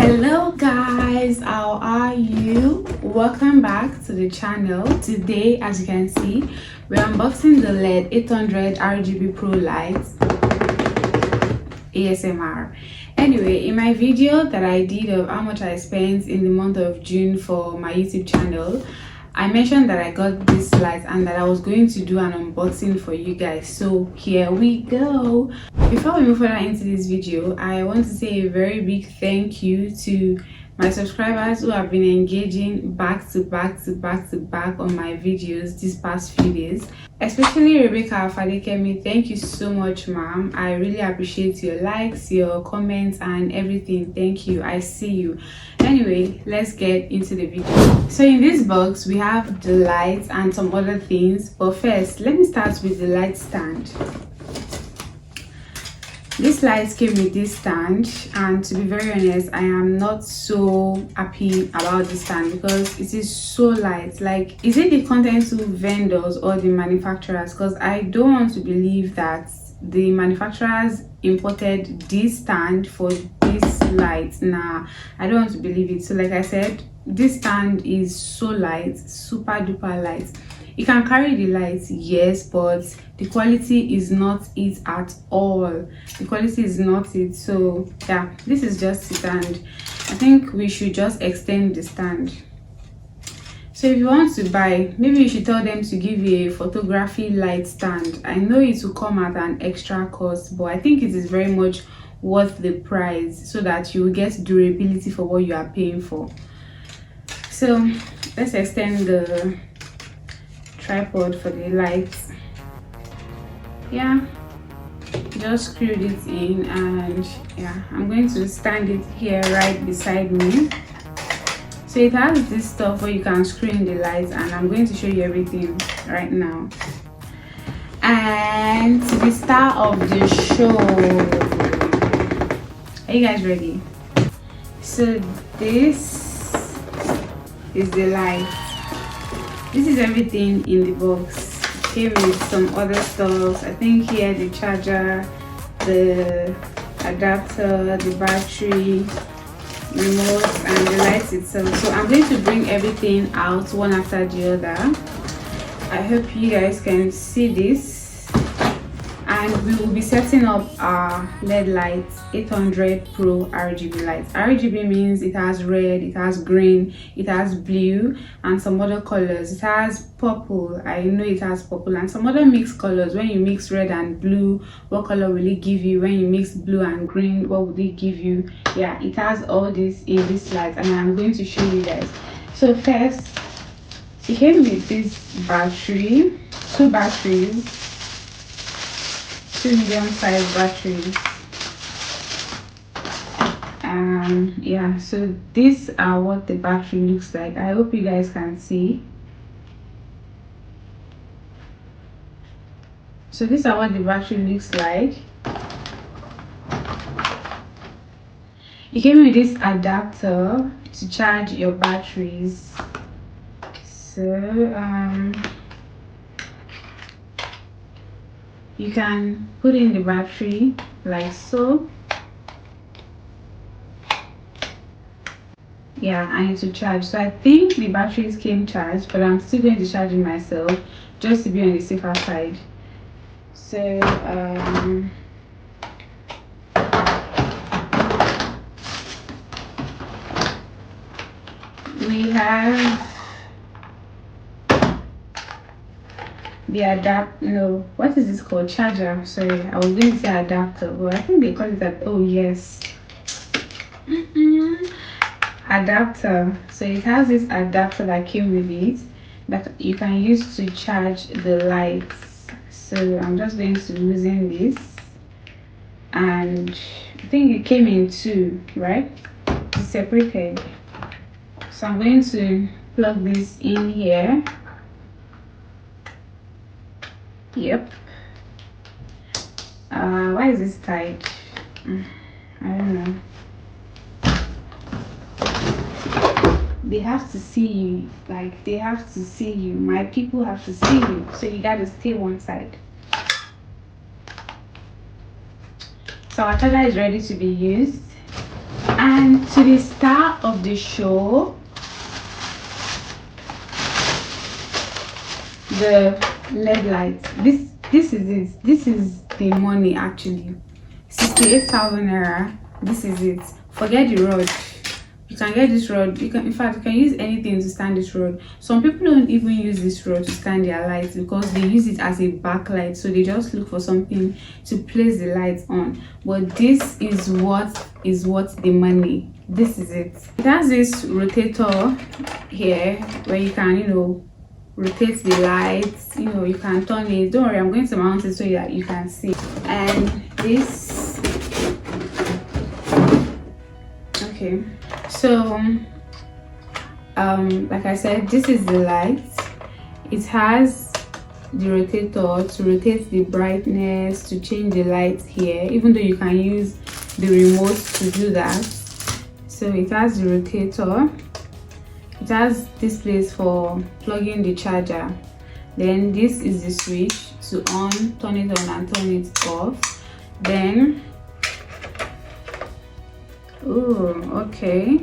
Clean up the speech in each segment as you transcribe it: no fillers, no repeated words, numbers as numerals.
Hello guys, how are you? Welcome back to the channel. Today, as you can see, we're unboxing the LED 800 RGB Pro Light ASMR. Anyway, in my video that I did of how much I spent in the month of June for my YouTube channel, I mentioned that I got this light and that I was going to do an unboxing for you guys. So here we go. Before we move further into this video, I want to say a very big thank you to my subscribers who have been engaging back to back on my videos these past few days, especially Rebecca Fadekemi. Thank you so much, ma'am. I really appreciate your likes, your comments and everything. Thank you. I see you. Anyway, let's get into the video. So in this box we have the lights and some other things, but first let me start with the light stand. This light came with this stand, and to be very honest, I am not so happy about this stand because it is so light. Like, is it the content to vendors or the manufacturers? Because I don't want to believe that the manufacturers imported this stand for this light. Nah, I don't want to believe it. So like I said, this stand is so light, super duper light. You can carry the lights, yes, but the quality is not it at all. The quality is not it. So yeah, this is just it, and I think we should just extend the stand. So if you want to buy, maybe you should tell them to give you a photography light stand. I know it will come at an extra cost, but I think it is very much worth the price so that you will get durability for what you are paying for. So let's extend the tripod for the lights. Yeah, just screwed it in, and yeah, I'm going to stand it here right beside me. So it has this stuff where you can screw in the lights, and I'm going to show you everything right now. And to the star of the show, are you guys ready? So this is the light. This is everything in the box. It came with some other stuff. I think here the charger, the adapter, the battery, remote, and the lights itself. So I'm going to bring everything out one after the other. I hope you guys can see this. And we will be setting up our LED lights 800 Pro RGB lights. RGB means it has red, it has green, it has blue, and some other colors. It has purple. I know it has purple and some other mixed colors. When you mix red and blue, what color will it give you? When you mix blue and green, what would it give you? Yeah, it has all this in this light, and I'm going to show you guys. So first, it came with this battery, two batteries, 2 medium-sized batteries. Yeah, so these are what the battery looks like. I hope you guys can see. So these are what the battery looks like. You came with this adapter to charge your batteries. So you can put in the battery like so. Yeah, I need to charge. So I think the batteries came charged, but I'm still going to charge it myself just to be on the safer side. So we have the what is this called? Charger. Sorry, I was going to say adapter, but I think they call it that. Oh yes, adapter. So it has this adapter that came with it that you can use to charge the lights. So I'm just going to loosen this, and I think it came in two, right? It's separated. So I'm going to plug this in here. Yep. Why is this tight? I don't know. They have to see you. Like, they have to see you. My people have to see you. So you gotta stay one side. So our charger is ready to be used. And to the star of the show, the LED light. This is it. This is the money actually. 68,000 naira. This is it. Forget the rod. You can get this rod. You can, in fact, you can use anything to stand this rod. Some people don't even use this rod to stand their lights because they use it as a backlight. So they just look for something to place the lights on. But this is what the money. This is it. It has this rotator here where you can, rotate the lights. You can turn it. Don't worry, I'm going to mount it so that you can see. And this, okay. So like I said, this is the light. It has the rotator to rotate the brightness, to change the light here, even though you can use the remote to do that. So it has the rotator. It has this place for plugging the charger. Then this is the switch to turn it on and turn it off. Then okay,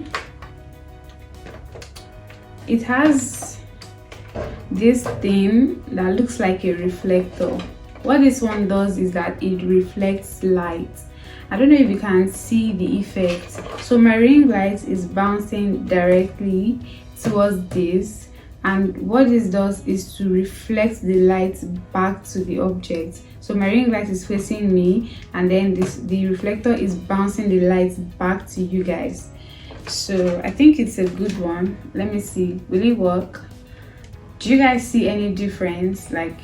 it has this thing that looks like a reflector. What this one does is that it reflects light. I don't know if you can see the effect. So my ring light is bouncing directly towards this, and what this does is to reflect the light back to the object. So my ring light is facing me, and then the reflector is bouncing the light back to you guys. So I think it's a good one. Let me see, will it work? Do you guys see any difference? Like,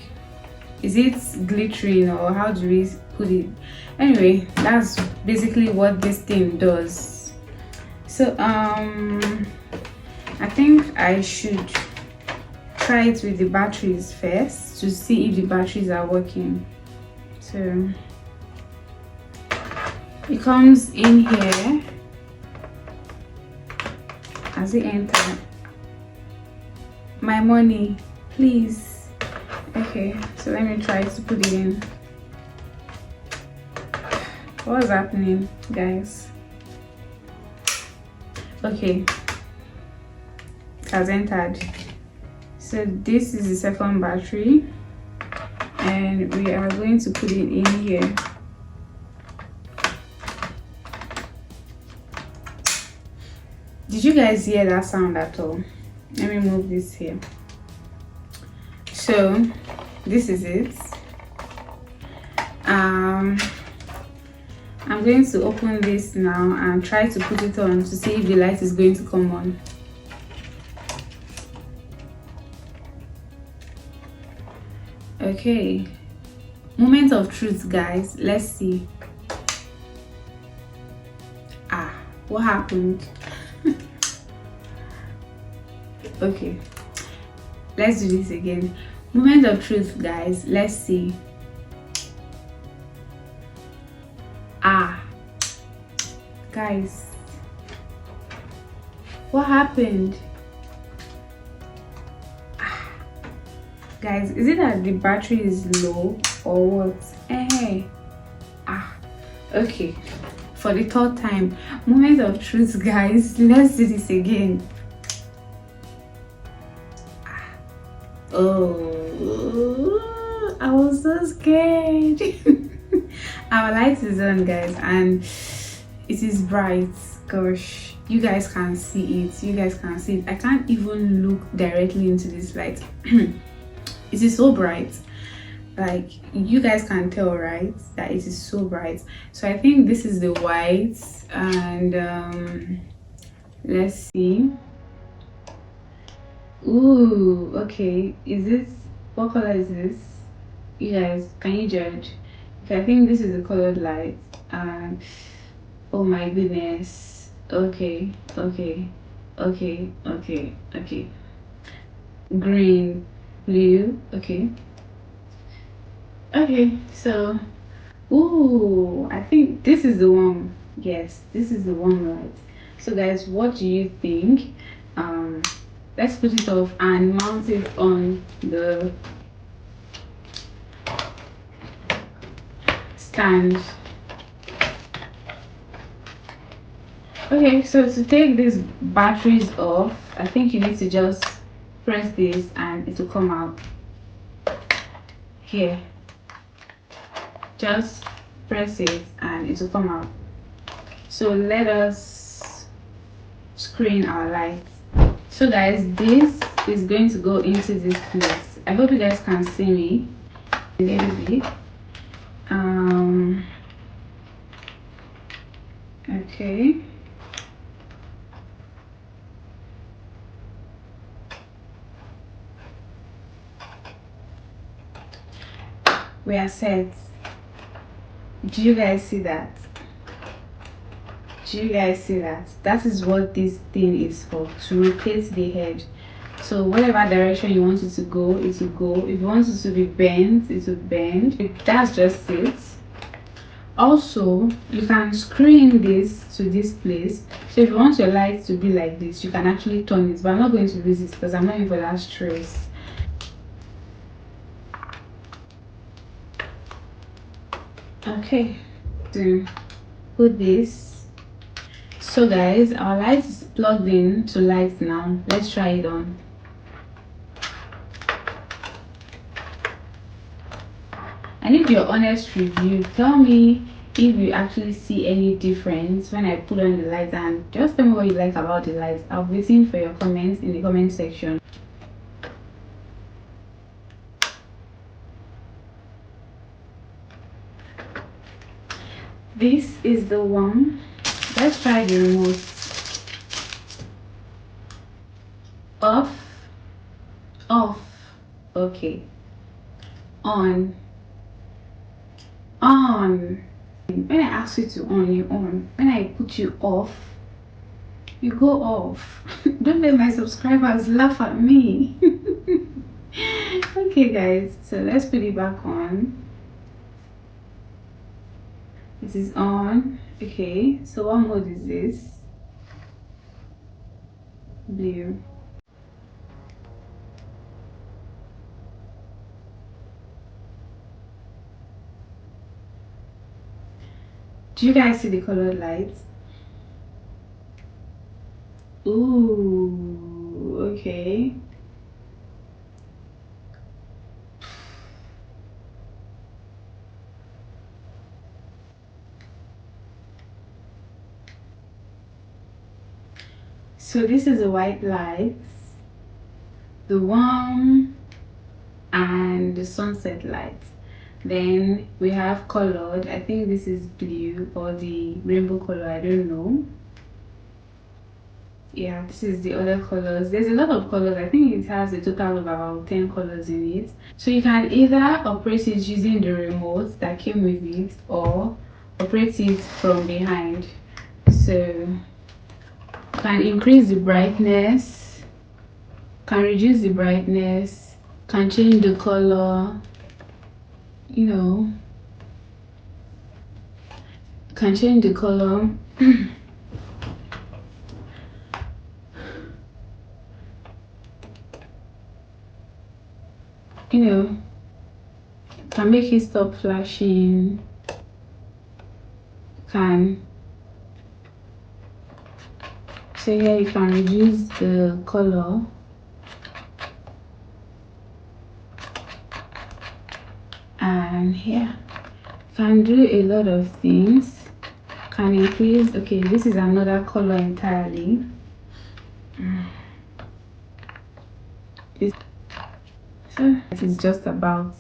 is it glittering, or how do we put it? Anyway, that's basically what this thing does. So I think I should try it with the batteries first to see if the batteries are working. So it comes in here as it enters. My money, please. Okay, so let me try to put it in. What's happening, guys? Okay, it has entered. So this is the second battery, and we are going to put it in here. Did you guys hear that sound at all? Let me move this here. So this is it. I'm going to open this now and try to put it on to see if the light is going to come on. Okay, moment of truth, guys. Let's see. What happened? Okay, let's do this again. Moment of truth, guys. Let's see. Guys, what happened? Guys, is it that the battery is low or what? Okay, for the third time, moment of truth, guys. Let's do this again. Oh, I was so scared. Our light is on, guys, and it is bright. Gosh, you guys can see it. You guys can see it. I can't even look directly into this light. It is so bright. Like, you guys can tell, right, that it is so bright. So I think this is the white, and let's see. Ooh, okay, is this, what color is this? You guys, can you judge? Okay, I think this is the colored light, and oh my goodness. Okay, green, blue. Okay, so ooh, I think this is the one. Yes, this is the one, right? So guys, what do you think? Let's put it off and mount it on the stand. Okay, so to take these batteries off, I think you need to just press this and it will come out here. Just press it and it will come out. So let us screen our lights. So guys, this is going to go into this place. I hope you guys can see me a little bit. Okay. We are set. Do you guys see that? Do you guys see that? That is what this thing is for, to rotate the head. So whatever direction you want it to go, it will go. If you want it to be bent, it will bend. That's just it. Also, you can screen this to this place. So if you want your light to be like this, you can actually turn it. But I'm not going to use this because I'm not in for that stress. Okay, to put this. So guys, our light is plugged in to light now. Let's try it on. I need your honest review. Tell me if you actually see any difference when I put on the lights, and just tell me what you like about the lights. I'll be waiting for your comments in the comment section. This is the one. Let's try the remote. Off, off. Okay. On, on. When I ask you to on, you on. When I put you off, you go off. Don't let my subscribers laugh at me. Okay guys, so let's put it back on. It is on. Okay, so what mode is this? Blue. Do you guys see the colored lights? Ooh, okay. So this is the white lights, the warm and the sunset lights. Then we have colored. I think this is blue or the rainbow color, I don't know. Yeah, this is the other colors. There's a lot of colors. I think it has a total of about 10 colors in it. So you can either operate it using the remote that came with it or operate it from behind. So you can increase the brightness, can reduce the brightness, can change the color, you know, can change the color. You know, can make it stop flashing, can, so here you can reduce the color, and here can do a lot of things, can increase. Okay, this is another color entirely. This, so it is just about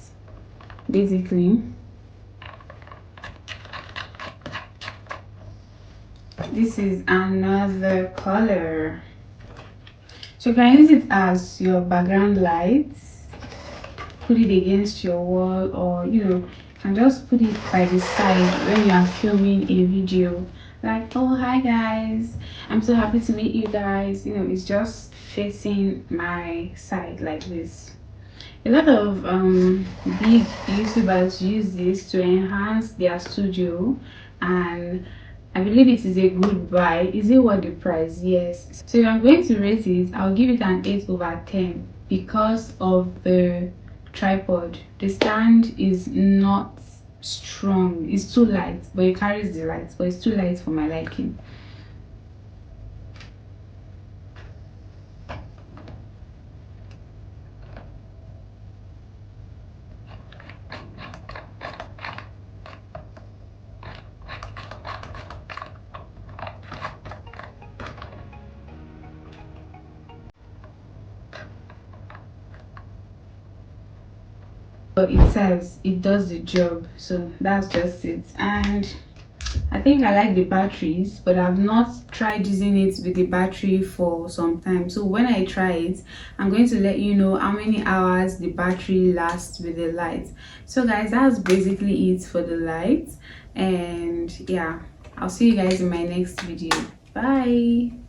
basically. This is another color, so you can use it as your background lights, put it against your wall, or you know, can just put it by the side when you are filming a video, like, oh hi guys, I'm so happy to meet you guys. You know, it's just facing my side like this. A lot of big YouTubers use this to enhance their studio, and I believe it is a good buy. Is it worth the price? Yes. So if I'm going to rate it, I'll give it an 8/10 because of the tripod. The stand is not strong. It's too light, but it carries the light, but it's too light for my liking. it serves, it does the job, so that's just it. And I think I like the batteries, but I've not tried using it with the battery for some time. So when I try it, I'm going to let you know how many hours the battery lasts with the light. So guys, that's basically it for the light. And yeah, I'll see you guys in my next video. Bye.